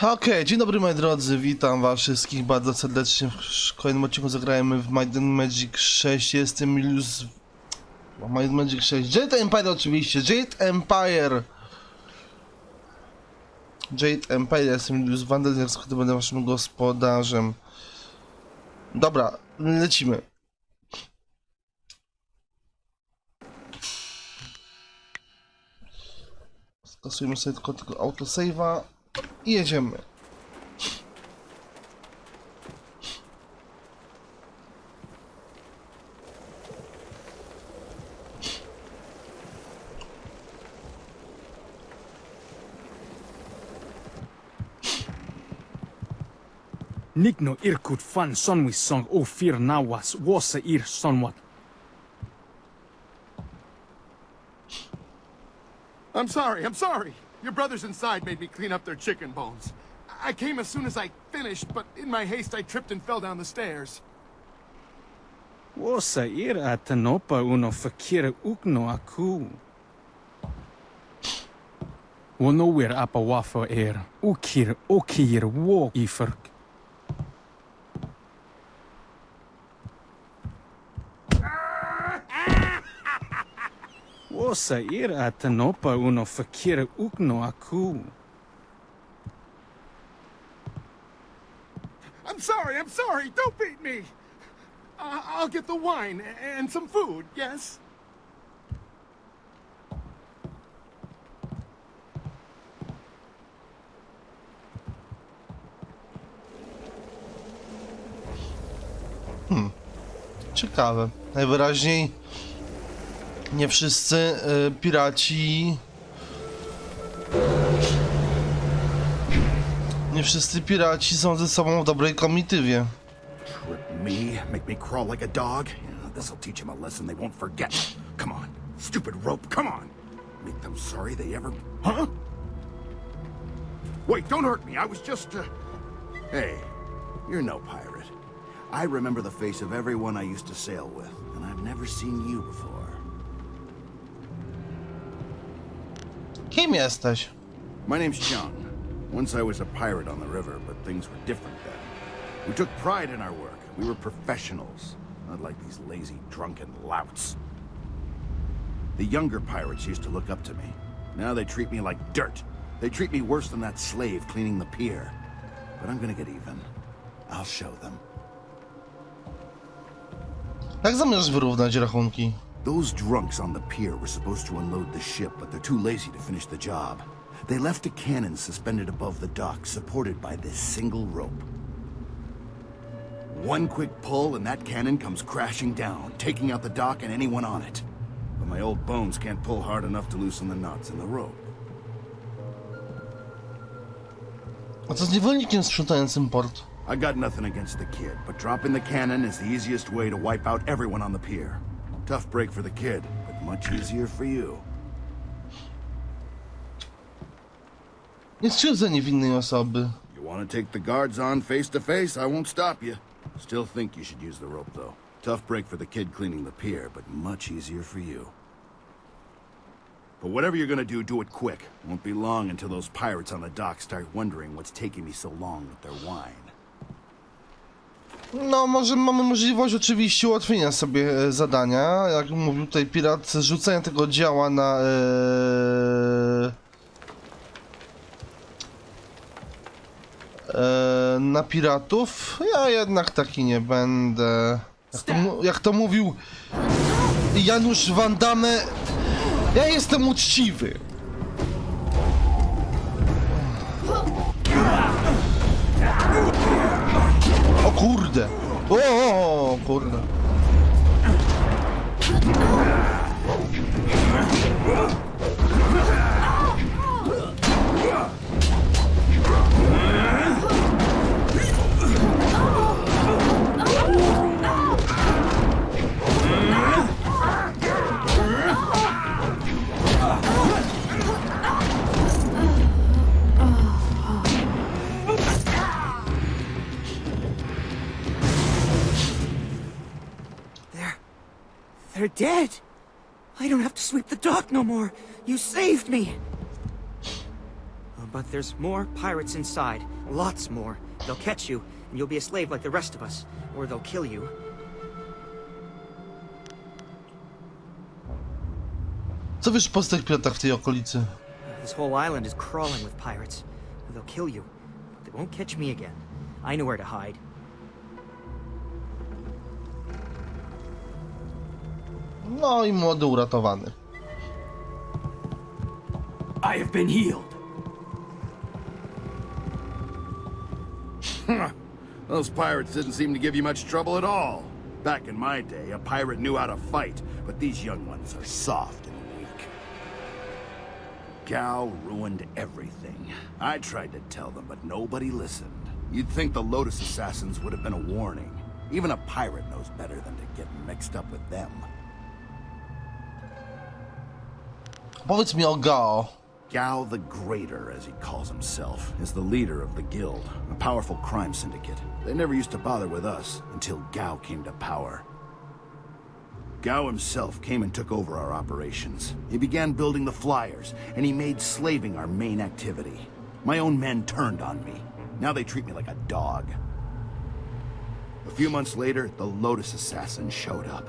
Okej, dzień dobry moi drodzy, witam was wszystkich bardzo serdecznie w kolejnym odcinku. Zagrajmy w Might and Magic 6. Jestem już... Might and Magic 6. Jade Empire oczywiście, Jade Empire! Jade Empire, jestem już Wandel, jak będę waszym gospodarzem. Dobra, lecimy. Skasujemy sobie tylko tego autosave'a i jedziemy. Nigno irkut fan sonwissong o fir nawas wose ir sonwat. I'm sorry. Your brothers inside made me clean up their chicken bones. I came as soon as I finished, but in my haste I tripped and fell down the stairs. Wose ir atanopa uno fakir ukno aku. Wono wir apa wafo er. Okir wo ifirk. Wose ir atanopa uno fakir ukno aku. I'm sorry. Don't beat me. I'll get the wine and some food, yes? Ciekawe. Najwyraźniej nie wszyscy piraci... Nie wszyscy piraci są ze sobą w dobrej komitywie. Trip me, make me crawl like a dog. This'll teach them a lesson they won't forget. Come on, stupid rope, come on. Make them sorry they ever... Huh? Wait, don't hurt me, I was just... Hey, you're no pirate. I remember the face of everyone I used to sail with, and I've never seen you before. Kim jesteś? My name's John. Once I was a pirate on the river, but things were different then. We took pride in our work. We were professionals, not like these lazy, drunken louts. The younger pirates used to look up to me. Now they treat me like dirt. They treat me worse than that slave cleaning the pier. But I'm gonna get even. I'll show them. Jak zamierzasz wyrównać rachunki? Those drunks on the pier were supposed to unload the ship, but they're too lazy to finish the job. They left a cannon suspended above the dock, supported by this single rope. One quick pull and that cannon comes crashing down, taking out the dock and anyone on it. But my old bones can't pull hard enough to loosen the knots in the rope. A co z niewolnikiem sprzątającym port? I got nothing against the kid, but dropping the cannon is the easiest way to wipe out everyone on the pier. Tough break for the kid, but much easier for you. Nie skrzywdzę niewinnej osoby. You want to take the guards on face to face, I won't stop you. Still think you should use the rope, though. Tough break for the kid cleaning the pier, but much easier for you. But whatever you're gonna do it quick. Won't be long until those pirates on the dock start wondering what's taking me so long with their wine. No, może mamy możliwość oczywiście ułatwienia sobie zadania. Jak mówił tutaj pirat, rzucenia tego działa na piratów. Ja jednak taki nie będę. Jak to mówił Janusz Van Damme, ja jestem uczciwy. O kurde! O kurde! They're dead. I don't have to sweep the dock no more. You saved me. But there's more pirates inside. Lots more. They'll catch you, and you'll be a slave like the rest of us. Or they'll kill you. Co wiesz po tych piratach w tej okolicy? This whole island is crawling with pirates. They'll kill you, but they won't catch me again. I know where to hide. No i młody uratowany. I have been healed. Those pirates didn't seem to give you much trouble at all. Back in my day, a pirate knew how to fight, but these young ones are soft and weak. Gao ruined everything. I tried to tell them, but nobody listened. You'd think the Lotus Assassins would have been a warning. Even a pirate knows better than to get mixed up with them. Powiedz mi o Gao. Gao the Greater, as he calls himself, is the leader of the Guild, a powerful crime syndicate. They never used to bother with us until Gao came to power. Gao himself came and took over our operations. He began building the flyers, and he made slaving our main activity. My own men turned on me. Now they treat me like a dog. A few months later, the Lotus Assassins showed up.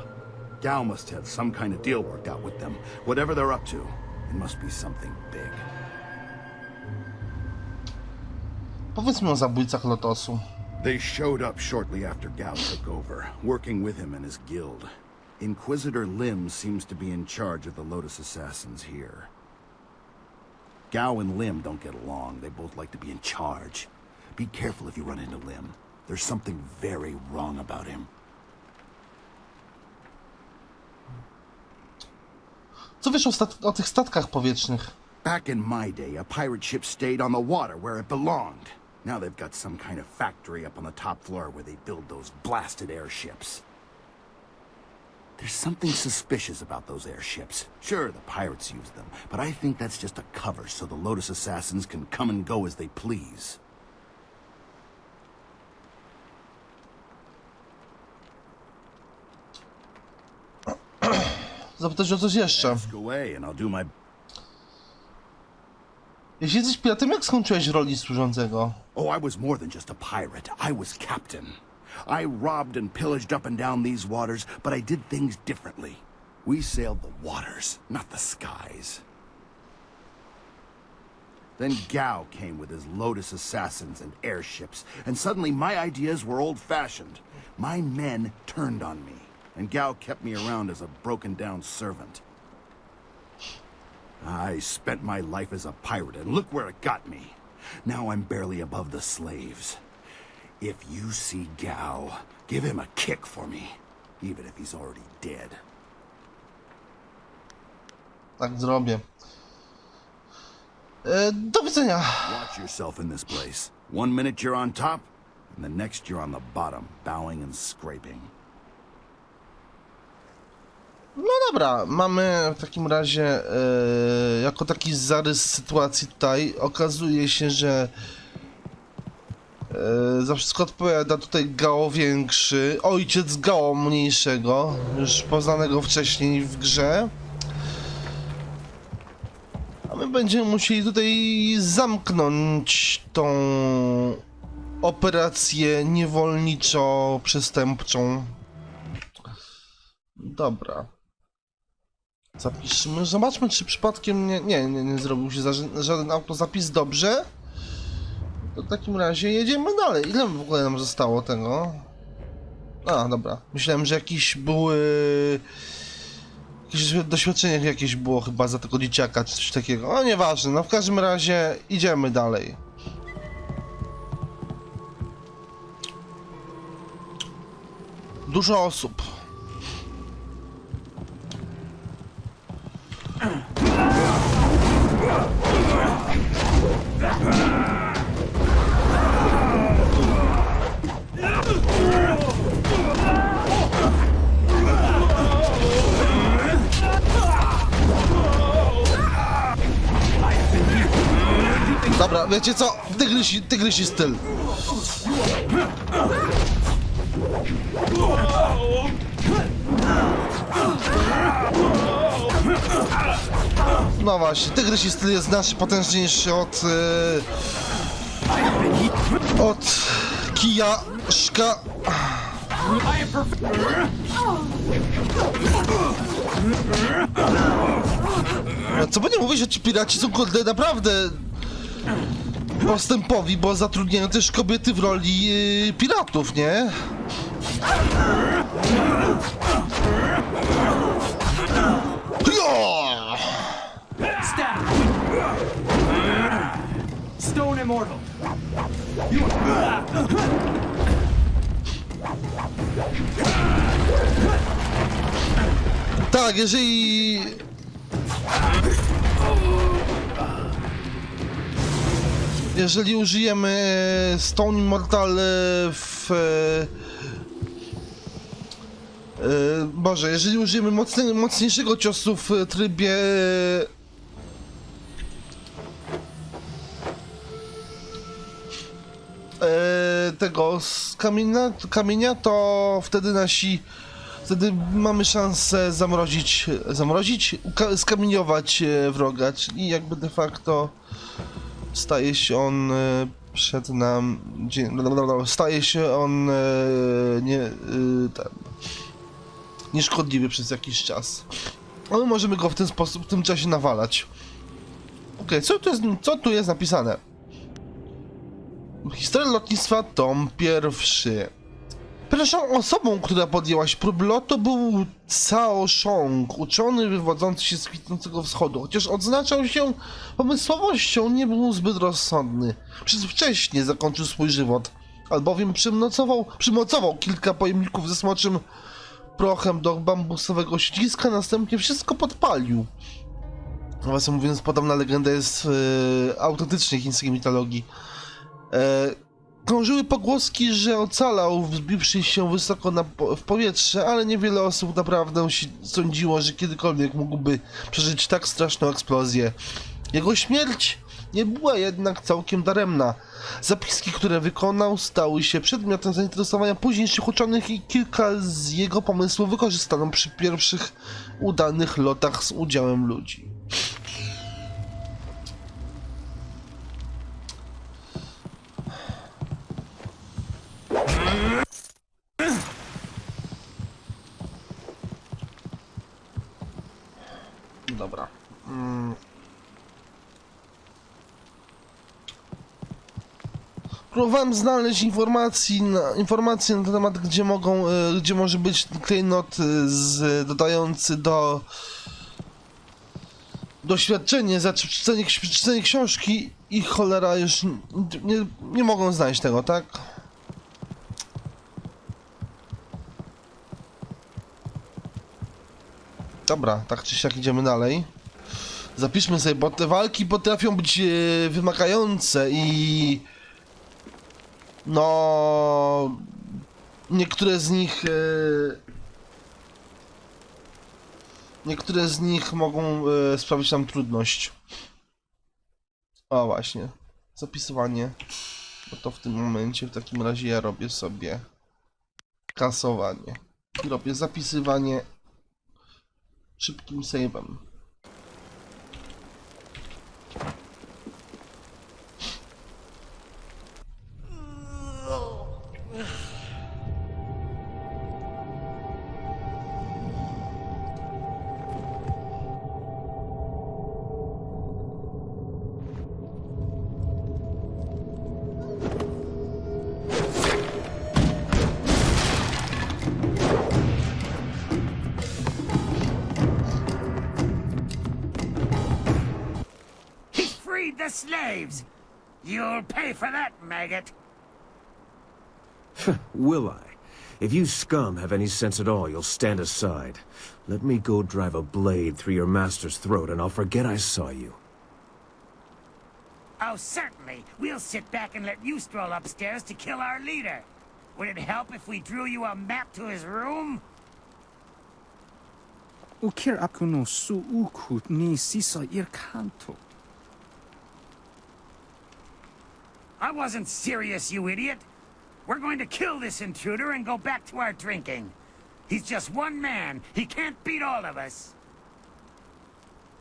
Gao must have some kind of deal worked out with them. Whatever they're up to, it must be something big. Powiedz mi o zabójcach Lotosu. They showed up shortly after Gao took over, working with him and his guild. Inquisitor Lim seems to be in charge of the Lotus Assassins here. Gao and Lim don't get along. They both like to be in charge. Be careful if you run into Lim. There's something very wrong about him. Co wiesz o tych statkach powietrznych? Back in my day, a pirate ship stayed on the water where it belonged. Now they've got some kind of factory up on the top floor where they build those blasted airships. There's something suspicious about those airships. Sure, the pirates use them, but I think that's just a cover so the Lotus Assassins can come and go as they please. Zapytać o coś jeszcze. Ask away and I'll do my... Jeśli jesteś piratem, jak skończyłeś w roli służącego? Oh, I was more than just a pirate. I was captain. I robbed and pillaged up and down these waters, but I did things differently. We sailed the waters, not the skies. Then Gao came with his Lotus Assassins and airships, and suddenly my ideas were old-fashioned. My men turned on me, and Gao kept me around as a broken-down servant. I spent my life as a pirate, and look where it got me. Now I'm barely above the slaves. If you see Gao, give him a kick for me, even if he's already dead. Tak zrobię. Do widzenia. Watch yourself in this place. 1 minute you're on top, and the next you're on the bottom, bowing and scraping. No dobra, mamy w takim razie jako taki zarys sytuacji tutaj. Okazuje się, że za wszystko odpowiada tutaj Gao większy, ojciec Gao mniejszego, już poznanego wcześniej w grze. A my będziemy musieli tutaj zamknąć tą operację niewolniczo-przestępczą. Dobra. Zapiszmy, zobaczmy, czy przypadkiem nie zrobił się żaden autozapis. Dobrze. To w takim razie jedziemy dalej. Ile w ogóle nam zostało tego? A, dobra. Myślałem, że jakieś były... Jakieś doświadczenie jakieś było chyba za tego dzieciaka, czy coś takiego. No nieważne, no w każdym razie idziemy dalej. Dużo osób. Dobra, wiecie co? Tygrysi styl. No właśnie, tygrys styl jest znacznie potężniejszy od kija, szka. Co by nie mówić, że ci piraci są kurde naprawdę postępowi, bo zatrudniają też kobiety w roli piratów, nie? Jo! Stone immortal. Tak, jeżeli użyjemy Stone Immortal Boże, jeżeli użyjemy mocniejszego ciosu w trybie tego z kamienia, to wtedy mamy szansę skamieniować wroga, czyli jakby de facto staje się on nieszkodliwy przez jakiś czas. Ale możemy go w ten sposób w tym czasie nawalać. Okej, co tu jest napisane? Historia lotnictwa, tom 1. Pierwszą osobą, która podjęła się prób lotu, był Cao Shong, uczony wywodzący się z kwitnącego wschodu. Chociaż odznaczał się pomysłowością, nie był zbyt rozsądny. Przedwcześnie zakończył swój żywot, albowiem przymocował kilka pojemników ze smoczym prochem do bambusowego ściska, następnie wszystko podpalił. Nawiasem mówiąc, podobna legenda jest w autentycznej chińskiej mitologii. Krążyły pogłoski, że ocalał, wzbiwszy się wysoko w powietrze, ale niewiele osób naprawdę sądziło, że kiedykolwiek mógłby przeżyć tak straszną eksplozję. Jego śmierć nie była jednak całkiem daremna. Zapiski, które wykonał, stały się przedmiotem zainteresowania późniejszych uczonych i kilka z jego pomysłów wykorzystano przy pierwszych udanych lotach z udziałem ludzi. Dobra. Próbowałem znaleźć informacje na temat, gdzie może być klejnot dodający doświadczenie za przeczytanie książki i cholera już nie mogą znaleźć tego, tak? Dobra, tak czy siak idziemy dalej. Zapiszmy sobie, bo te walki potrafią być wymagające i... No... Niektóre z nich mogą sprawić nam trudność. O właśnie. Zapisywanie. No to w tym momencie, w takim razie ja robię sobie kasowanie. I robię zapisywanie szybkim save'em. The slaves! You'll pay for that, maggot! Will I? If you scum have any sense at all, you'll stand aside. Let me go drive a blade through your master's throat and I'll forget I saw you. Oh, certainly. We'll sit back and let you stroll upstairs to kill our leader. Would it help if we drew you a map to his room? Ukir akuno su ukut ni sisa irkanto. I wasn't serious, you idiot. We're going to kill this intruder and go back to our drinking. 'He's just one man. He can't beat all of us. おける悪のすうくにしさいるかんと。 I wasn't serious, you idiot. We're going to kill this intruder and go back to our drinking. He's just one man. He can't beat all of us.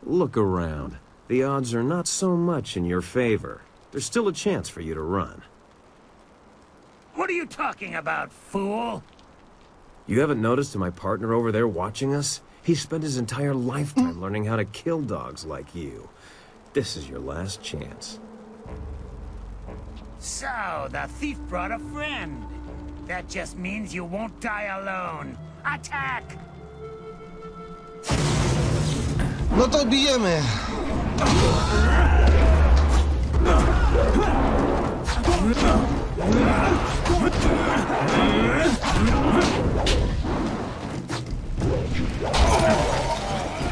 Look around. The odds are not so much in your favor. There's still a chance for you to run. What are you talking about, fool? You haven't noticed my partner over there watching us? He spent his entire lifetime learning how to kill dogs like you. This is your last chance. So, the thief brought a friend. That just means you won't die alone. Attack! No to bijemy.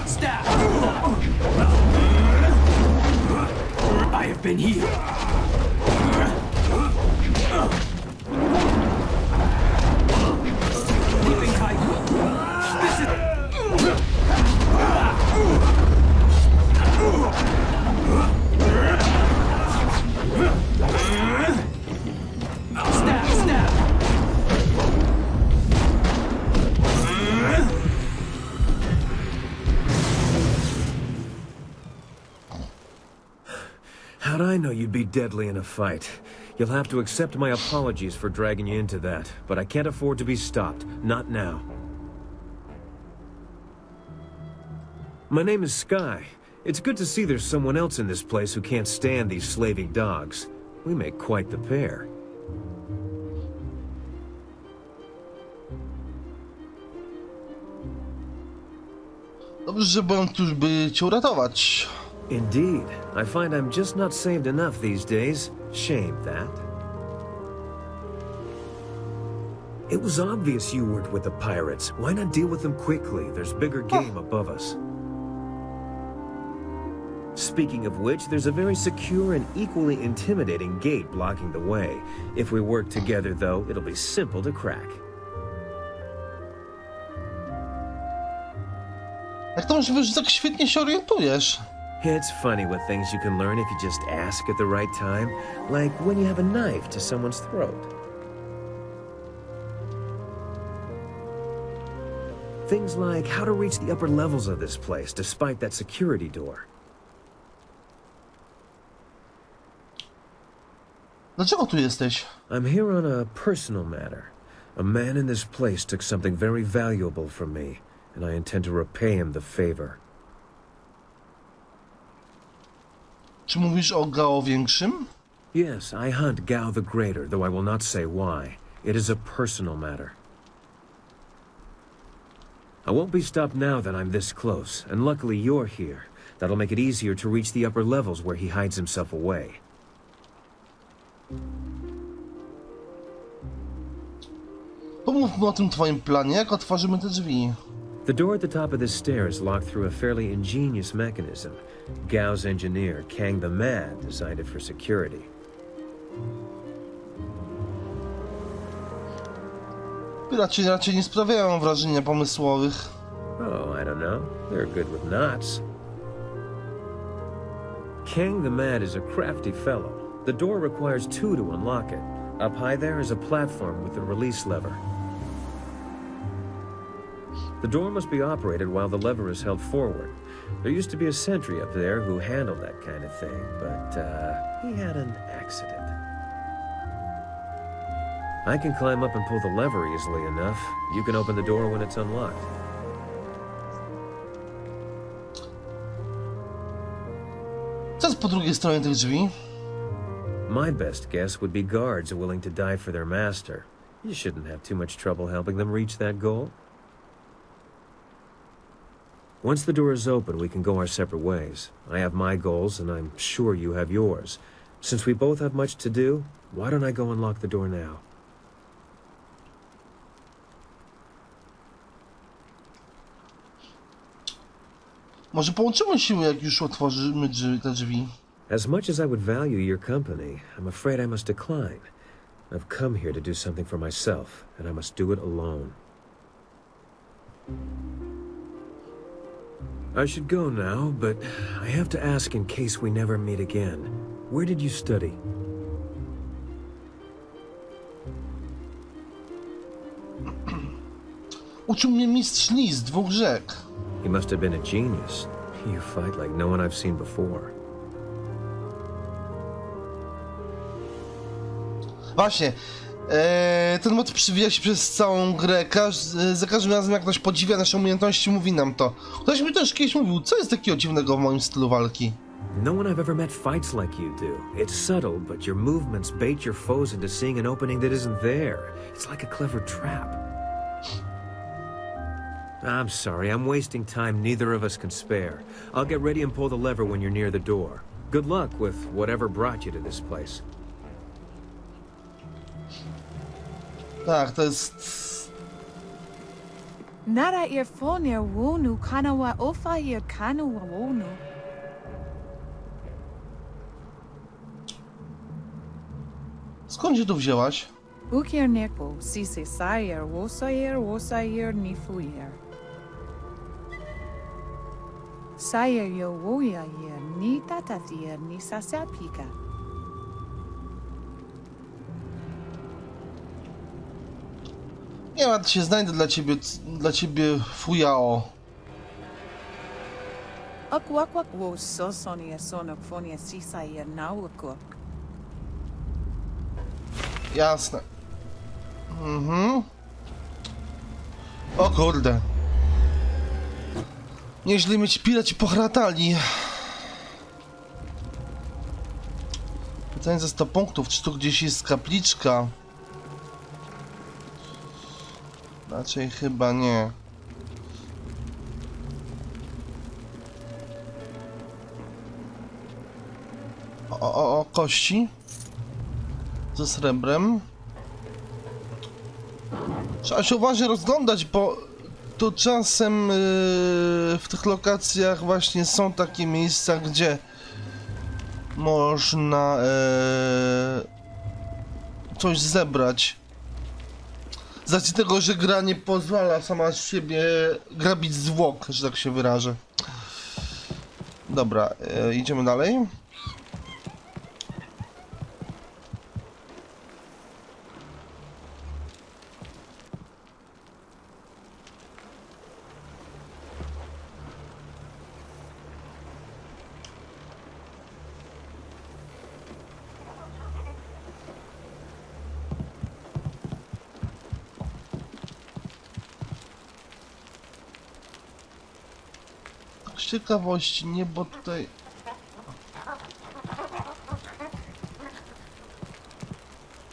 Stop! I have been here. Leaping kite. This is... Stab, stab. How'd I know you'd be deadly in a fight? You'll have to accept my apologies for dragging you into that, but I can't afford to be stopped. Not now. My name is Sky. It's good to see there's someone else in this place who can't stand these slaving dogs. We make quite the pair. Dobrze, że byłem tu, by cię uratować. Indeed. I find I'm just not saved enough these days. Shame that. It was obvious you weren't with the pirates. Why not deal with them quickly? There's bigger game above us. Speaking of which, there's a very secure and equally intimidating gate blocking the way. If we work together, though, it'll be simple to crack. Jak to możliwe, że tak świetnie się orientujesz? It's funny what things you can learn if you just ask at the right time, like when you have a knife to someone's throat. Things like how to reach the upper levels of this place despite that security door. Dlaczego tu jesteś? I'm here on a personal matter. A man in this place took something very valuable from me, and I intend to repay him the favor. Czy mówisz o Gao Większym? Yes, I hunt Gao the Greater, though I will not say why. It is a personal matter. I won't be stopped now that I'm this close, and luckily you're here. That'll make it easier to reach the upper levels where he hides himself away. Pomówmy o tym twoim planie, jak otworzymy te drzwi. The door at the top of this stair is locked through a fairly ingenious mechanism. Gao's engineer, Kang the Mad, designed it for security. Piraci raczej nie sprawiają wrażenia pomysłowych. Oh, I don't know. They're good with knots. Kang the Mad is a crafty fellow. The door requires two to unlock it. Up high there is a platform with a release lever. The door must be operated while the lever is held forward. There used to be a sentry up there who handled that kind of thing, but he had an accident. I can climb up and pull the lever easily enough. You can open the door when it's unlocked. Co jest po drugiej stronie tych drzwi? My best guess would be guards willing to die for their master. You shouldn't have too much trouble helping them reach that goal. Once the door is open, we can go our separate ways. I have my goals, and I'm sure you have yours. Since we both have much to do, why don't I go unlock the door now? Może połączymy siły, jak już otworzymy te drzwi. As much as I would value your company, I'm afraid I must decline. I've come here to do something for myself, and I must do it alone. I should go now, but I have to ask in case we never meet again. Where did you study? Uczył mnie mistrz Lee z Dwóch Rzek. He must have been a genius. You fight like no one I've seen before. Właśnie, ten mod przywija się przez całą grę. Za każdym razem jak ktoś podziwia nasze umiejętności, mówi nam to. Ktoś mi też kiedyś mówił, co jest takiego dziwnego w moim stylu walki. No one I've ever met fights like you do. It's subtle, but your movements bait your foes into seeing an opening that isn't there. It's like a clever trap. I'm sorry, I'm wasting time neither of us can spare. I'll get ready and pull the lever when you're near the door. Good luck with whatever brought you to this place. Tak, to jest... Nara irfonir wonu kanawa ofair kanawa wonu. Skąd się tu wzięłaś? Ukir neko sise sayer wosayer nifuyer. Sayer yo woya yer ni tatatier ni sasapika. Nie ma, się znajdę dla ciebie fujao. Akwak wo sosonia sonok fonia sisayer nawukok. Jasne. Mhm. O kurde. Nieźle mieć piraci pochratali. Pytanie za 100 punktów, czy tu gdzieś jest kapliczka? Raczej chyba nie. O, kości. Ze srebrem. Trzeba się uważnie rozglądać, bo tu czasem w tych lokacjach właśnie są takie miejsca, gdzie można coś zebrać. Z racji tego, że gra nie pozwala sama z siebie grabić zwłok, że tak się wyrażę. Dobra, idziemy dalej. Z ciekawości, nie, bo tutaj...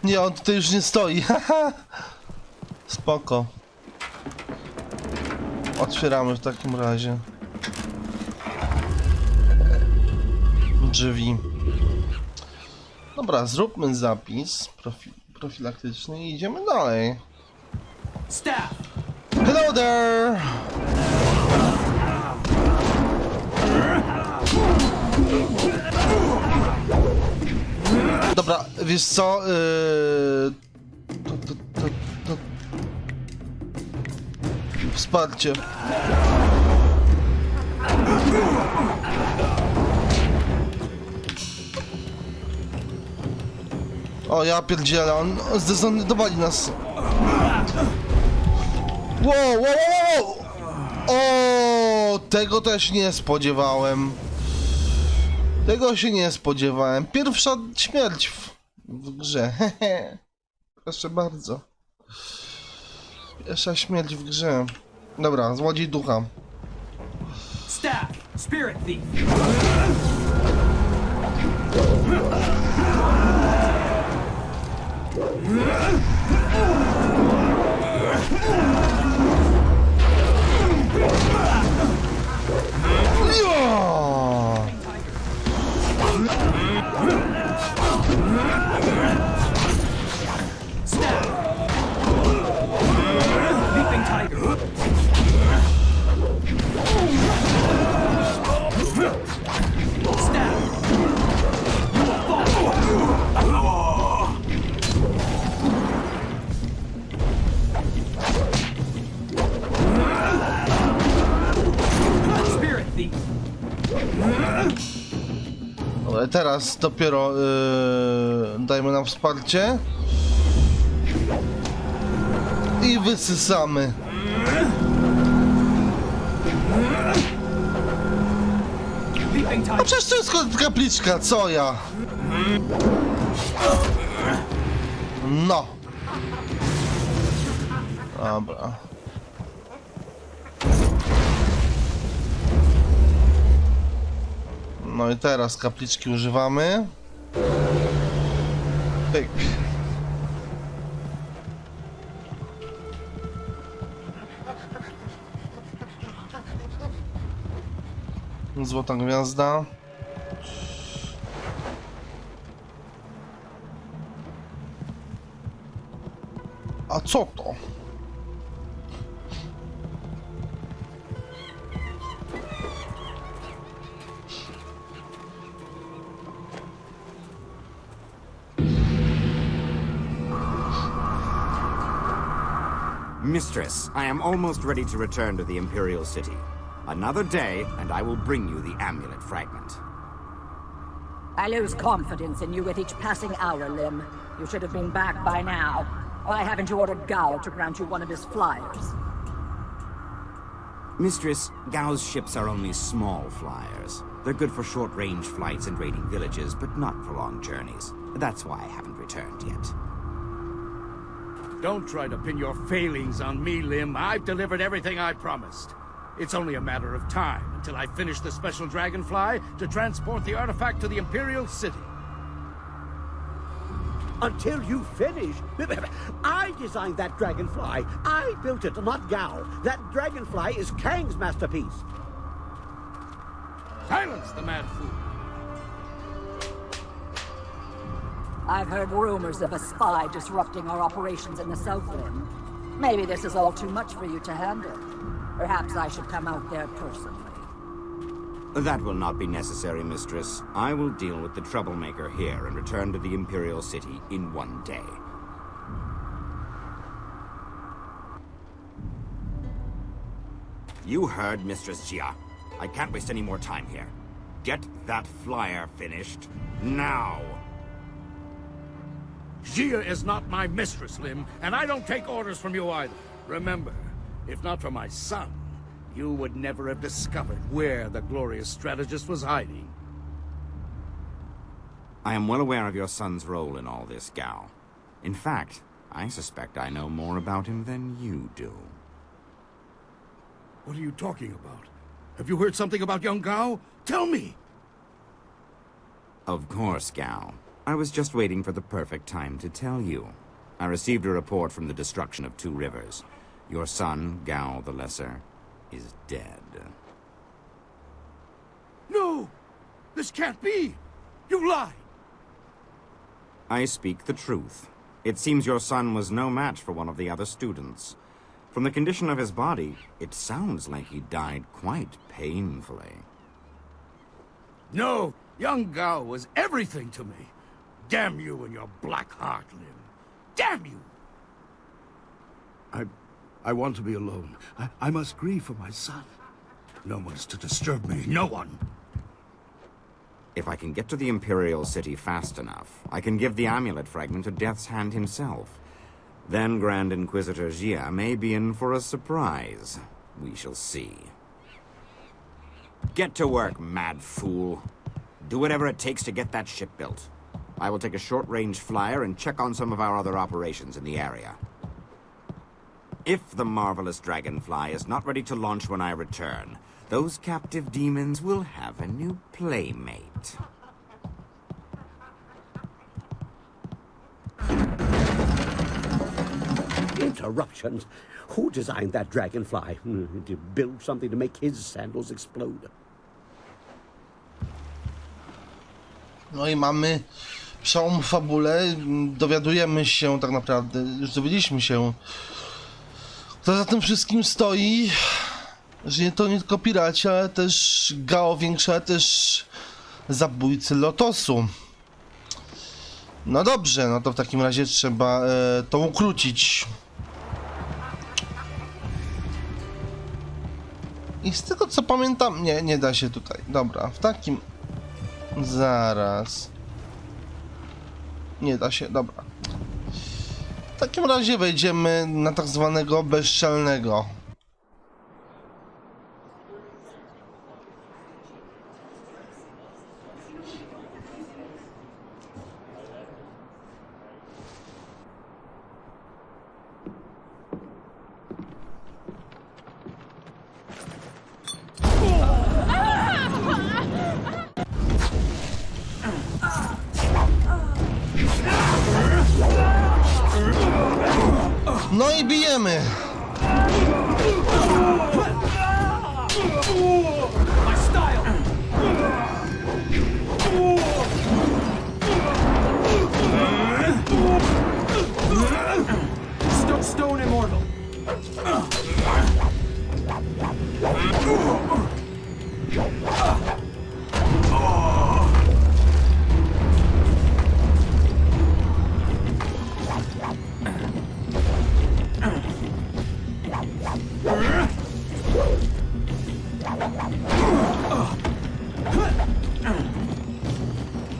Nie, on tutaj już nie stoi, haha! Spoko. Otwieramy w takim razie. Drzwi. Dobra, zróbmy zapis profilaktyczny i idziemy dalej. Hello there! Dobra, wiesz co? Wsparcie. O, ja pierdzielę, on zdezonowali nas. Wow! O, tego też nie spodziewałem. Tego się nie spodziewałem. Pierwsza śmierć w grze. Hehe. Proszę bardzo. Pierwsza śmierć w grze. Dobra, złodziej ducha. Staff, spirit thief. Leaping tiger. Staff. You will fall. Spirit thief. Ale teraz dopiero dajmy nam wsparcie. I wysysamy. Leaping A tiger. przecież to jest kapliczka, co ja? No. Dobra. No i teraz kapliczki używamy. Pyk. Złota gwiazda. A co to? Mistress, I am almost ready to return to the Imperial City. Another day, and I will bring you the amulet fragment. I lose confidence in you with each passing hour, Lim. You should have been back by now. Why haven't you ordered Gao to grant you one of his flyers? Mistress, Gao's ships are only small flyers. They're good for short-range flights and raiding villages, but not for long journeys. That's why I haven't returned yet. Don't try to pin your failings on me, Lim. I've delivered everything I promised. It's only a matter of time until I finish the special dragonfly to transport the artifact to the Imperial City. Until you finish. I designed that dragonfly. I built it, not Gao. That dragonfly is Kang's masterpiece. Silence the mad fool. I've heard rumors of a spy disrupting our operations in the South Rim. Maybe this is all too much for you to handle. Perhaps I should come out there personally. That will not be necessary, Mistress. I will deal with the troublemaker here and return to the Imperial City in one day. You heard Mistress Jia. I can't waste any more time here. Get that flyer finished now. Jia is not my mistress, Lim, and I don't take orders from you either. Remember, if not for my son, you would never have discovered where the glorious strategist was hiding. I am well aware of your son's role in all this, Gao. In fact, I suspect I know more about him than you do. What are you talking about? Have you heard something about young Gao? Tell me! Of course, Gao. I was just waiting for the perfect time to tell you. I received a report from the destruction of 2 rivers. Your son, Gao the Lesser, is dead. No! This can't be! You lied! I speak the truth. It seems your son was no match for one of the other students. From the condition of his body, it sounds like he died quite painfully. No! Young Gao was everything to me. Damn you and your black heart, Lim. Damn you! I want to be alone. I must grieve for my son. No one's to disturb me. No one! If I can get to the Imperial City fast enough, I can give the amulet fragment to Death's Hand himself. Then Grand Inquisitor Jia may be in for a surprise. We shall see. Get to work, mad fool. Do whatever it takes to get that ship built. I will take a short-range flyer and check on some of our other operations in the area. If the marvelous dragonfly is not ready to launch when I return, those captive demons will have a new playmate. Interruptions? Who designed that dragonfly? Did you build something to make his sandals explode? No i mamy przełom w fabule. Dowiadujemy się tak naprawdę, już dowiedzieliśmy się, kto za tym wszystkim stoi. Że nie to nie tylko piraci, ale też Gao większy, ale też zabójcy Lotosu. No dobrze, no to w takim razie trzeba to ukrócić. I z tego co pamiętam, nie da się tutaj. Dobra, w takim... Zaraz. Nie da się, dobra. W takim razie wejdziemy na tak zwanego bezczelnego. No i bijemy. My style! Stone immortal!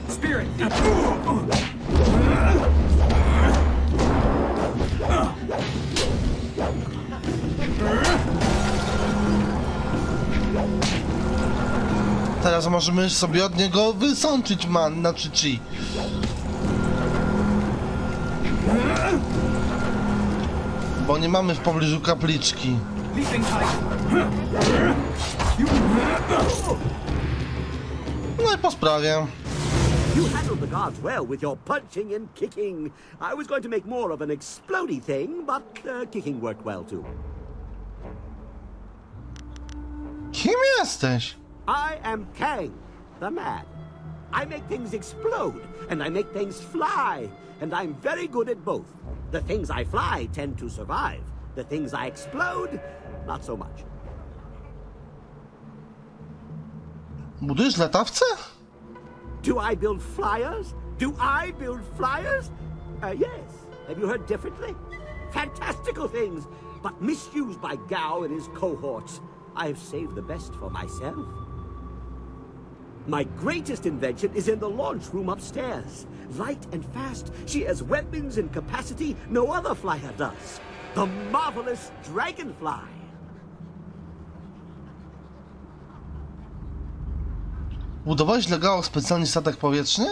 Spirit! Teraz możemy sobie od niego wysączyć znaczy chi. Bo nie mamy w pobliżu kapliczki. No i po sprawie. You handled the guards well with your punching and kicking. I was going to make more of an explodey thing, but kicking worked well too. Kim jesteś? I am Kang, the Mad. I make things explode, and I make things fly, and I'm very good at both. The things I fly tend to survive. The things I explode, not so much. Budujesz latawce? Do I build flyers? Do I build flyers? Yes. Have you heard differently? Fantastical things, but misused by Gao and his cohorts. I have saved the best for myself. My greatest invention is in the launch room upstairs. Light and fast, she has weapons and capacity no other flyer does. The marvelous Dragonfly. Budowałeś dla Gao specjalny statek powietrzny?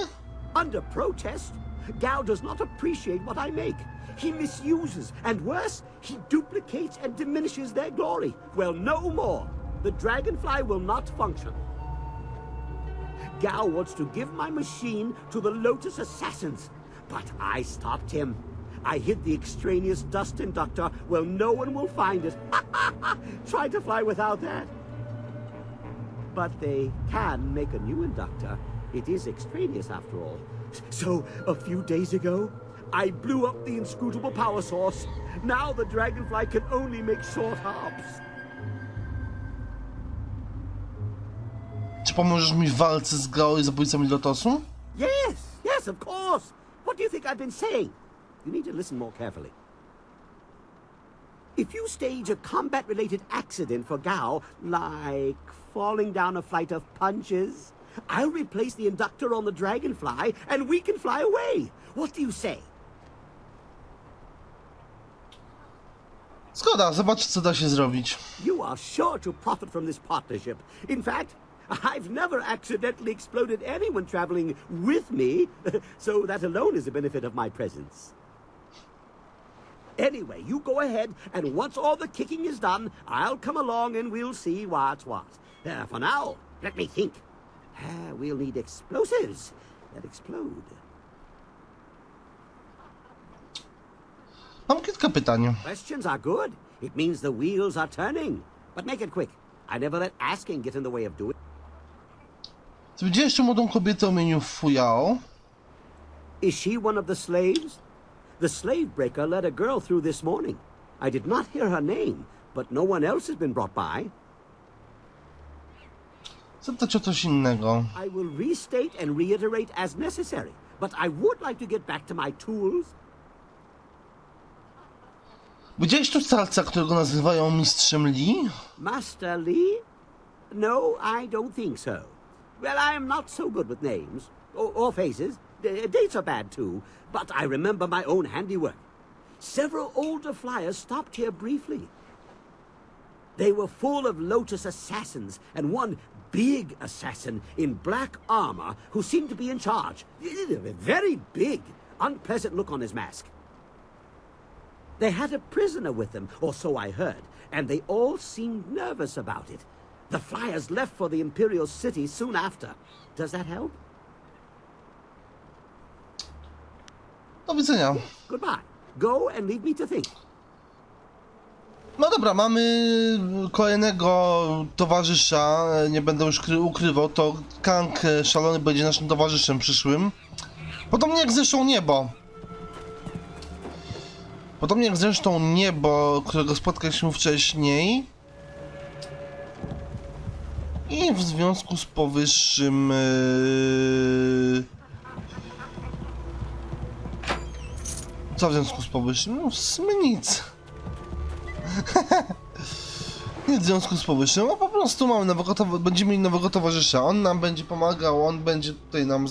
Under protest, Gao does not appreciate what I make. He misuses, and worse, he duplicates and diminishes their glory. Well, no more. The Dragonfly will not function. Gao wants to give my machine to the Lotus Assassins, but I stopped him. I hid the extraneous dust inductor. Well, no one will find it. Try to fly without that. But they can make a new inductor. It is extraneous after all. So, a few days ago, I blew up the inscrutable power source. Now the Dragonfly can only make short hops. Czy pomożesz mi w walce z Gao i zabójcami Lotosu? Yes, of course. What do you think I've been saying? You need to listen more carefully. If you stage a combat-related accident for Gao, like falling down a flight of punches, I'll replace the inductor on the Dragonfly, and we can fly away. What do you say? Zgoda, zobacz co da się zrobić. You are sure to profit from this partnership. In fact, I've never accidentally exploded anyone traveling with me, so that alone is a benefit of my presence. Anyway, you go ahead, and once all the kicking is done, I'll come along and we'll see what's what. For now, let me think. We'll need explosives that explode. Mam kilka pytań. Questions are good. It means the wheels are turning. But make it quick. I never let asking get in the way of doing. Czy widziałeś jeszcze młodą kobietę o imieniu Fuyao? Is she one of the slaves? The slave breaker let a girl through this morning. I did not hear her name, but no one else has been brought by. Zapytać o coś innego. I will restate and reiterate as necessary, but I would like to get back to my tools. Widziałeś tu starca, którego nazywają mistrzem Lee? Master Lee? No, I don't think so. Well, I am not so good with names. Or faces. Dates are bad too, but I remember my own handiwork. Several older flyers stopped here briefly. They were full of Lotus assassins, and one big assassin in black armor who seemed to be in charge. Very big, unpleasant look on his mask. They had a prisoner with them, or so I heard, and they all seemed nervous about it. The flyers left for the Imperial City soon after. Does that help? Do widzenia. Goodbye. Go and leave me to think. No dobra, mamy kolejnego towarzysza, nie będę już ukrywał, to Kang Szalony będzie naszym towarzyszem przyszłym. Podobnie jak zresztą Niebo. Podobnie jak zresztą Niebo, którego spotkaliśmy wcześniej. I w związku z powyższym... Co w związku z powyższym? No w sumie nic. Nic w związku z powyższym, no po prostu mamy będziemy mieli nowego towarzysza. On nam będzie pomagał, on będzie tutaj nam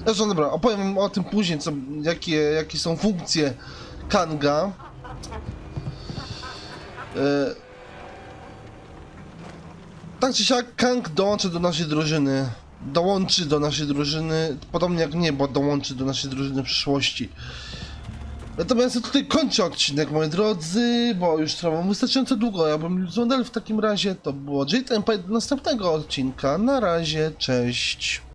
Zresztą dobra, opowiem o tym później, jakie są funkcje Kanga. Tak czy siak Kang dołączy do naszej drużyny. Dołączy do naszej drużyny, podobnie jak Niebo dołączy do naszej drużyny w przyszłości. Natomiast ja tutaj kończę odcinek, moi drodzy, bo już trwał wystarczająco długo. Ja bym w takim razie, to było Jade Empire do następnego odcinka. Na razie, cześć.